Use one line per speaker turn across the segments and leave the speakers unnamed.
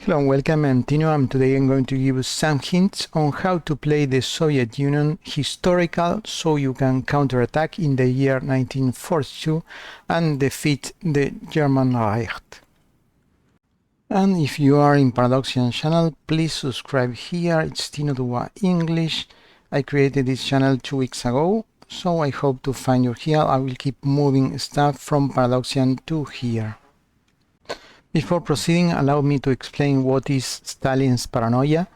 Hello and welcome, I'm Tino, and today I'm going to give you some hints on how to play the Soviet Union historical so you can counterattack in the year 1942 and defeat the German Reich. And if you are in Paradoxian channel, please subscribe here. It's Tino Dua English. I created this channel 2 weeks ago, so I hope to find you here. I will keep moving stuff from Paradoxian to here. Before proceeding, allow me to explain what is Stalin's paranoia.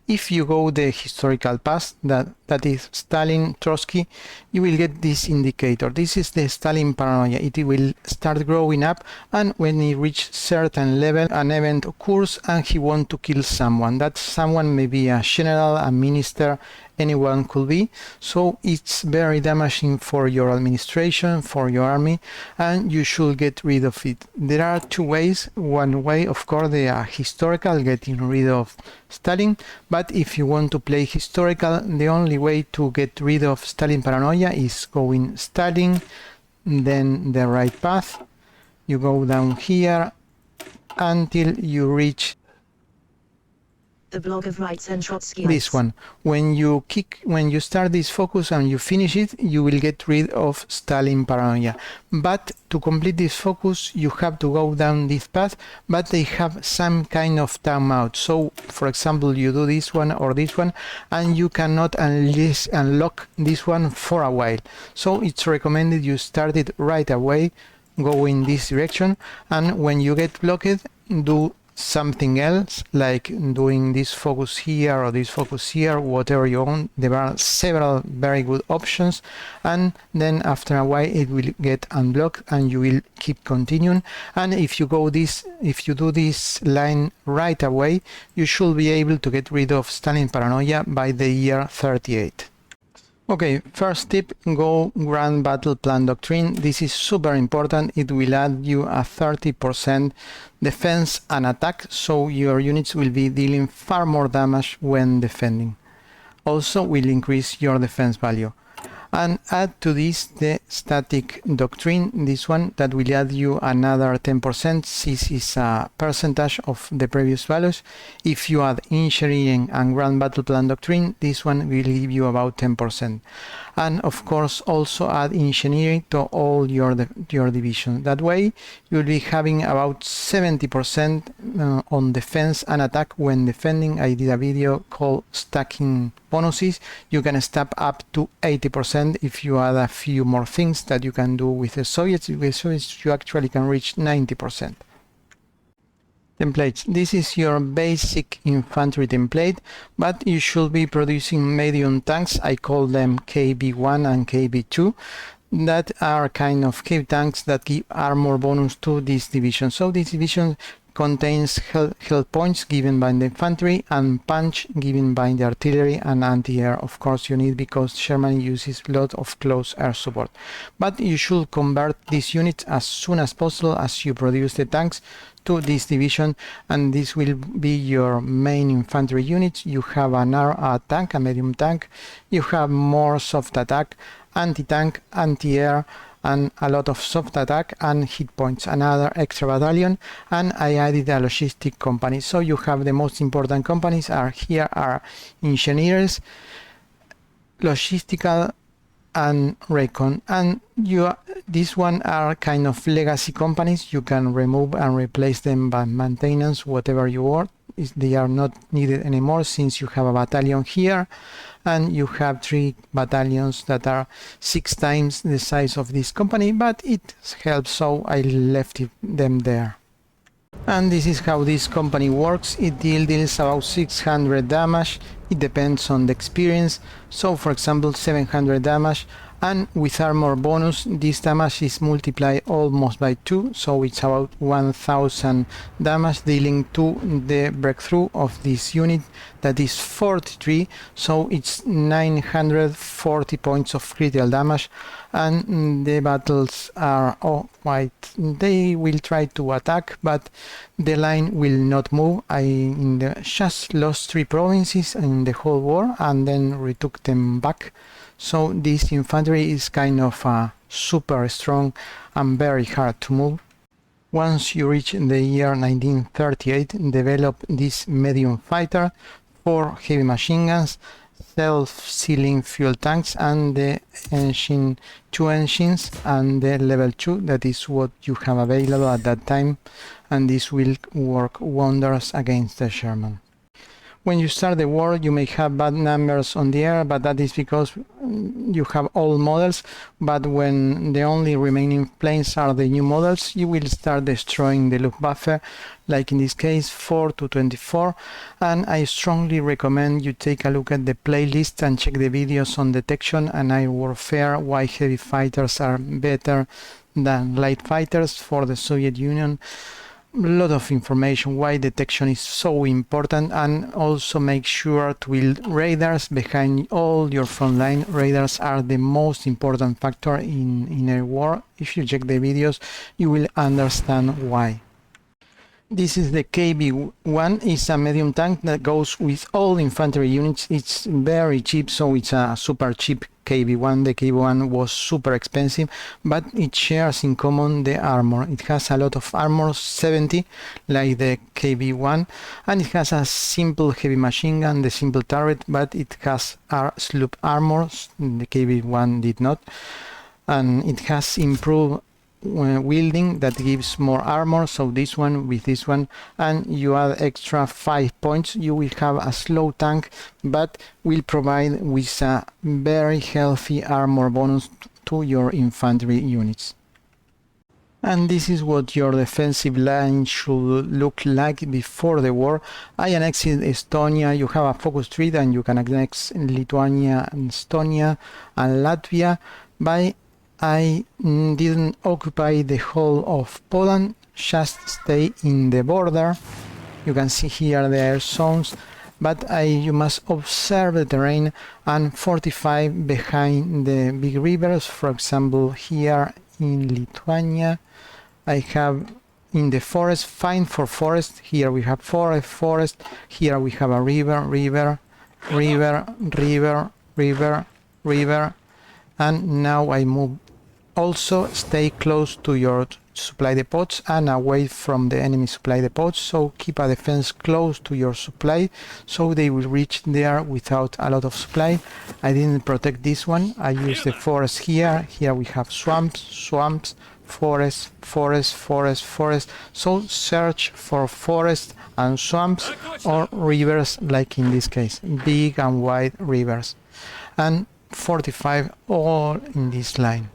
If you go the historical past, that is Stalin, Trotsky, you will get this indicator. This is the Stalin paranoia. It will start growing up, and when he reaches certain level, an event occurs and he wants to kill someone. That someone may be a general, a minister, anyone could be. So it's very damaging for your administration, for your army, and you should get rid of it. There are two ways. One way, of course, they are historical, getting rid of Stalin, but if you want to play historical, the only way to get rid of Stalin paranoia is going Stalin, then the right path. You go down here until you reach
the blog of rights and Trotsky.
This one. When you start this focus and you finish it, you will get rid of Stalin paranoia. But to complete this focus, you have to go down this path, but they have some kind of timeout. So, for example, you do this one or this one, and you cannot unlock this one for a while. So it's recommended you start it right away, go in this direction, and when you get blocked, do something else, like doing this focus here or this focus here, whatever you want. There are several very good options, and then after a while it will get unblocked and you will keep continuing. And if you do this line right away, you should be able to get rid of Stalin paranoia by the year 38. Okay, first tip, go Grand Battle Plan Doctrine. This is super important. It will add you a 30% defense and attack, so your units will be dealing far more damage when defending. Also will increase your defense value. And add to this the static doctrine, this one, that will add you another 10%. This is a percentage of the previous values. If you add engineering and Grand Battle Plan Doctrine, this one will give you about 10%. And of course also add engineering to all your division. That way you'll be having about 70% on defense and attack when defending. I did a video called stacking bonuses. You can stack up to 80% if you add a few more things that you can do with the Soviets. With Soviets you actually can reach 90%. Templates. This is your basic infantry template, but you should be producing medium tanks. I call them KB1 and KB2. That are kind of cave tanks that give armor bonus to this division. So this division contains health points given by the infantry and punch given by the artillery, and anti-air of course you need, because Germany uses a lot of close air support. But you should convert these units as soon as possible as you produce the tanks to this division, and this will be your main infantry units. You have a tank, a medium tank, you have more soft attack, anti-tank, anti-air, and a lot of soft attack and hit points, another extra battalion, and I added a logistic company. So you have the most important companies are here are engineers, logistical, and recon, and these one are kind of legacy companies. You can remove and replace them by maintenance, whatever you want. They are not needed anymore since you have a battalion here, and you have 3 battalions that are 6 times the size of this company, but it helps, so I left them there. And this is how this company works. It deals about 600 damage. It depends on the experience. So for example 700 damage, and with armor bonus this damage is multiplied almost by 2, so it's about 1000 damage, dealing to the breakthrough of this unit that is 43, so it's 940 points of critical damage. And the battles are quite, they will try to attack, but the line will not move. I just lost 3 provinces in the whole war and then retook them back. So this infantry is kind of super strong and very hard to move. Once you reach the year 1938, develop this medium fighter, 4 heavy machine guns, self-sealing fuel tanks, and the engine, 2 engines, and the level 2. That is what you have available at that time, and this will work wonders against the Sherman. When you start the war, you may have bad numbers on the air, but that is because you have old models. But when the only remaining planes are the new models, you will start destroying the Luftwaffe, like in this case 4 to 24. And I strongly recommend you take a look at the playlist and check the videos on detection and air warfare, why heavy fighters are better than light fighters for the Soviet Union. A lot of information why detection is so important, and also make sure to build radars behind all your frontline. Radars are the most important factor in a war. If you check the videos, you will understand why. This is the KB-1. It's a medium tank that goes with all infantry units. It's very cheap, so it's a super cheap KB-1. The KB-1 was super expensive, but it shares in common the armor. It has a lot of armor, 70, like the KB-1, and it has a simple heavy machine gun, the simple turret, but it has sloop armor. The KB-1 did not, and it has improved wielding that gives more armor, so this one with this one, and you add extra 5 points, you will have a slow tank, but will provide with a very healthy armor bonus to your infantry units. And this is what your defensive line should look like before the war. I annexed Estonia. You have a focus tree, and you can annex Lithuania and Estonia and Latvia. By I didn't occupy the whole of Poland, just stay in the border. You can see here the air zones, but you must observe the terrain and fortify behind the big rivers. For example, here in Lithuania, I have in the forest, find for forest. Here we have forest. Here we have a river, and now I move. Also stay close to your supply depots and away from the enemy supply depots, so keep a defense close to your supply so they will reach there without a lot of supply. I didn't protect this one. I use the forest here. Here we have swamps, forest. So search for forest and swamps or rivers, like in this case, big and wide rivers, and fortify all in this line.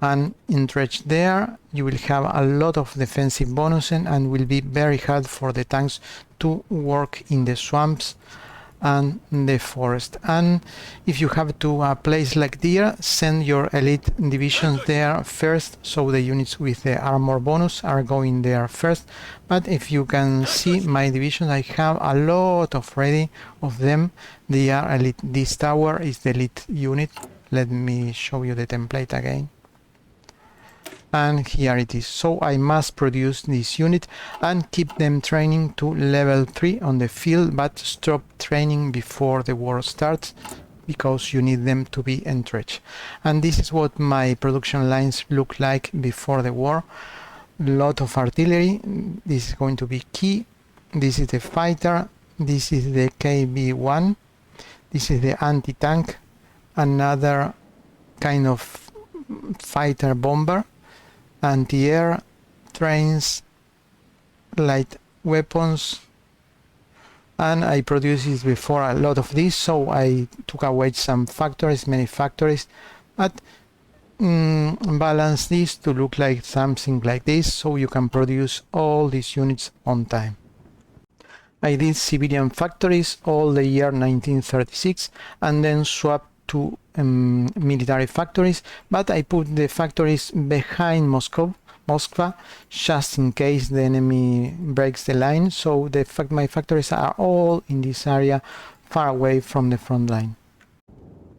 And entrench there, you will have a lot of defensive bonuses and will be very hard for the tanks to work in the swamps and the forest. And if you have to a place like there, send your elite divisions there first, so the units with the armor bonus are going there first. But if you can see my divisions, I have a lot of ready of them. They are elite. This tower is the elite unit. Let me show you the template again. And here it is. So I must produce this unit and keep them training to level 3 on the field, but stop training before the war starts because you need them to be entrenched. And this is what my production lines look like before the war. Lot of artillery. This is going to be key. This is the fighter. This is the KB-1. This is the anti-tank. Another kind of fighter bomber. Anti-air, trains, light weapons, and I produced before a lot of this, so I took away some factories, many factories, but balance this to look like something like this, so you can produce all these units on time. I did civilian factories all the year 1936 and then swapped to military factories, but I put the factories behind Moscow, just in case the enemy breaks the line. So my factories are all in this area, far away from the front line.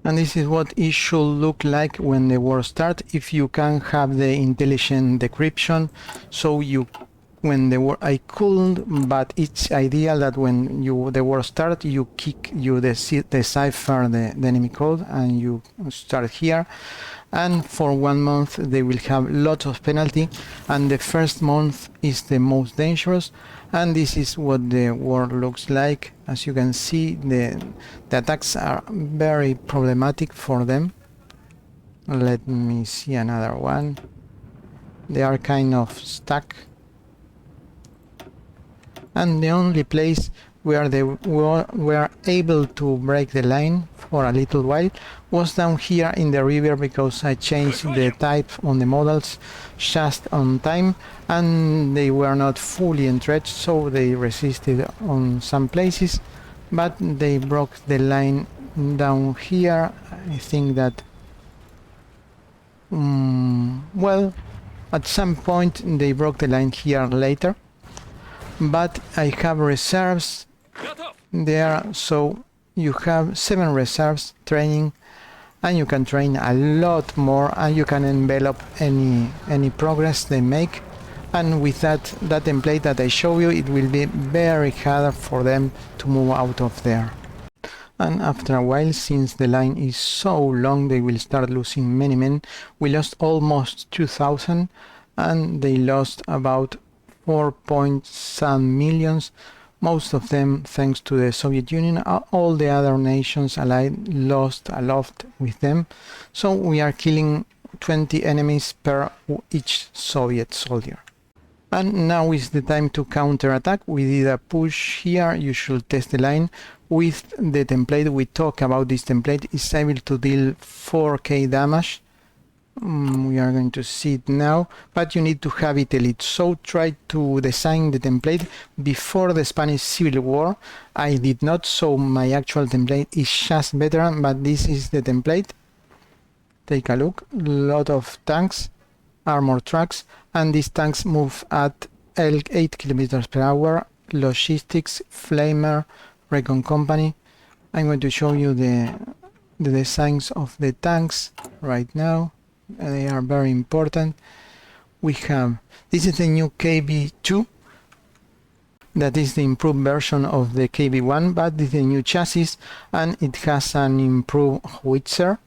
And this is what it should look like when the war starts. If you can have the intelligent decryption, so you when the war I could, but it's ideal that when the war starts, you decipher the enemy code and you start here. And for 1 month they will have lots of penalty, and the first month is the most dangerous. And this is what the war looks like. As you can see, the attacks are very problematic for them. Let me see another one. They are kind of stuck, and the only place where they were able to break the line for a little while was down here in the river, because I changed the type on the models just on time, and they were not fully entrenched, so they resisted on some places, but they broke the line down here. I think that well, at some point they broke the line here later, but I have reserves there, so you have 7 reserves training, and you can train a lot more, and you can envelop any progress they make. And with that template that I show you, it will be very hard for them to move out of there. And after a while, since the line is so long, they will start losing many men. We lost almost 2,000, and they lost about 4.some millions, most of them thanks to the Soviet Union. All the other nations allied lost a lot with them, so we are killing 20 enemies per each Soviet soldier. And now is the time to counterattack. We did a push here. You should test the line with the template. We talk about this template. It's able to deal 4k damage. We are going to see it now, but you need to have it elite, so try to design the template before the Spanish Civil War. I did not, so my actual template is just veteran, but this is the template. Take a look. Lot of tanks, armor trucks, and these tanks move at 8 kilometers per hour. Logistics, flamer, recon company. I'm going to show you the designs of the tanks right now. They are very important. We have, this is the new KB2, that is the improved version of the KB1, but this is the new chassis, and it has an improved howitzer.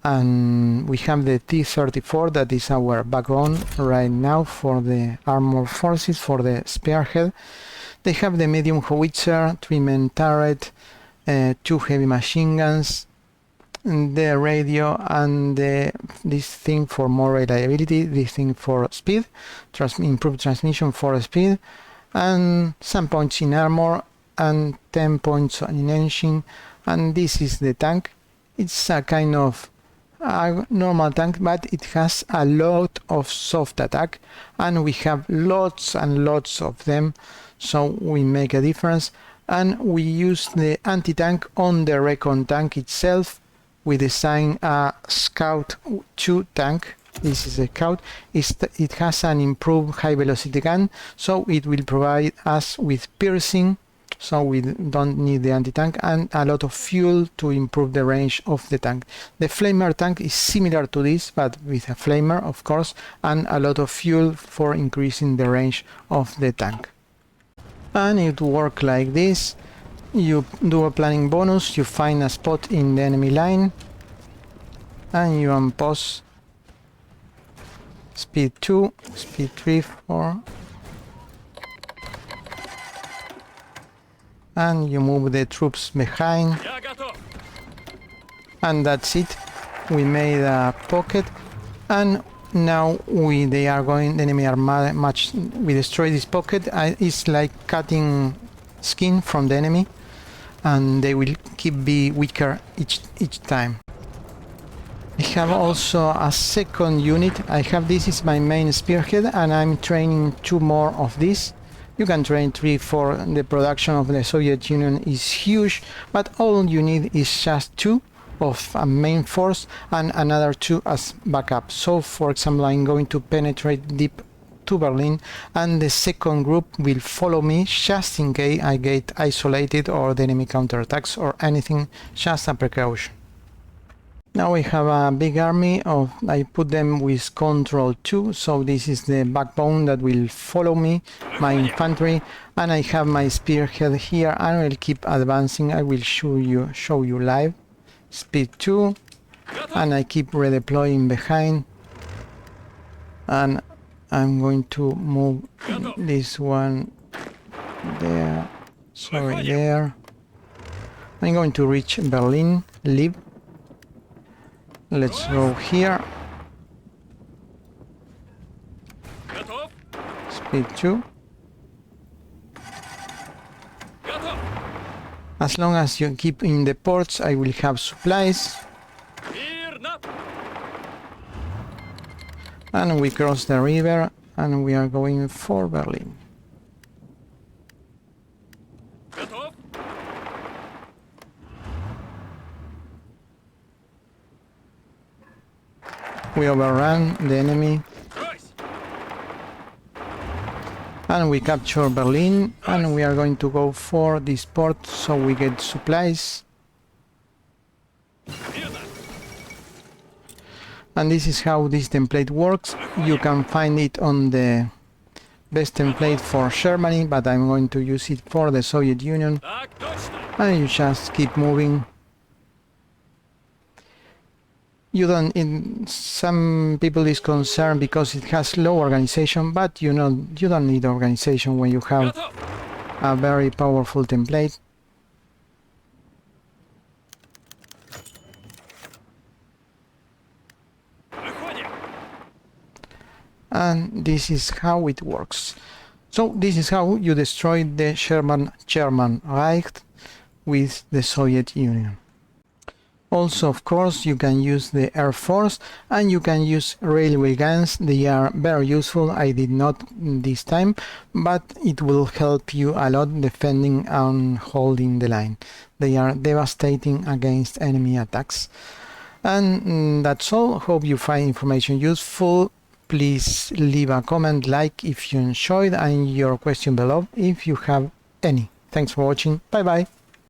And we have the T-34, that is our backbone right now for the armored forces, for the spearhead. They have the medium howitzer, 3-man turret, 2 heavy machine guns, the radio, and this thing for more reliability, this thing for speed, improved transmission for speed, and some points in armor, and 10 points in engine. And this is the tank. It's a kind of a normal tank, but it has a lot of soft attack, and we have lots and lots of them, so we make a difference. And we use the anti-tank on the recon tank itself. We design a Scout 2 tank. This is a Scout. It has an improved high velocity gun, so it will provide us with piercing, so we don't need the anti-tank, and a lot of fuel to improve the range of the tank. The flamer tank is similar to this, but with a flamer, of course, and a lot of fuel for increasing the range of the tank. And it works like this. You do a planning bonus, you find a spot in the enemy line, and you unpause speed 2, speed 3, 4, and you move the troops behind, and that's it. We made a pocket, and now the enemy are much. We destroy this pocket. It's like cutting skin from the enemy, and they will be weaker each time. I have also a second unit. This is my main spearhead, and I'm training 2 more of this. You can train 3, 4. The production of the Soviet Union is huge, but all you need is just 2 of a main force and another 2 as backup. So for example, I'm going to penetrate deep to Berlin, and the second group will follow me just in case I get isolated or the enemy counterattacks or anything, just a precaution. Now we have a big army of, I put them with control 2, so this is the backbone that will follow me, my infantry, and I have my spearhead here, and I will keep advancing. I will show you live. Speed 2, and I keep redeploying behind, and I'm going to move this one there, sorry, there. I'm going to reach Berlin, leave. Let's go here. Speed 2. As long as you keep in the ports, I will have supplies. And we cross the river and we are going for Berlin. We overrun the enemy. And we capture Berlin, and we are going to go for this port so we get supplies. And this is how this template works. You can find it on the best template for Germany, but I'm going to use it for the Soviet Union. And you just keep moving. You don't, some people is concerned because it has low organization, but you know, you don't need organization when you have a very powerful template. And this is how it works. So this is how you destroy the German Reich with the Soviet Union. Also, of course, you can use the Air Force and you can use railway guns. They are very useful. I did not this time, but it will help you a lot defending and holding the line. They are devastating against enemy attacks. And that's all. Hope you find information useful. Please leave a comment, like if you enjoyed, and your question below if you have any. Thanks for watching. Bye bye.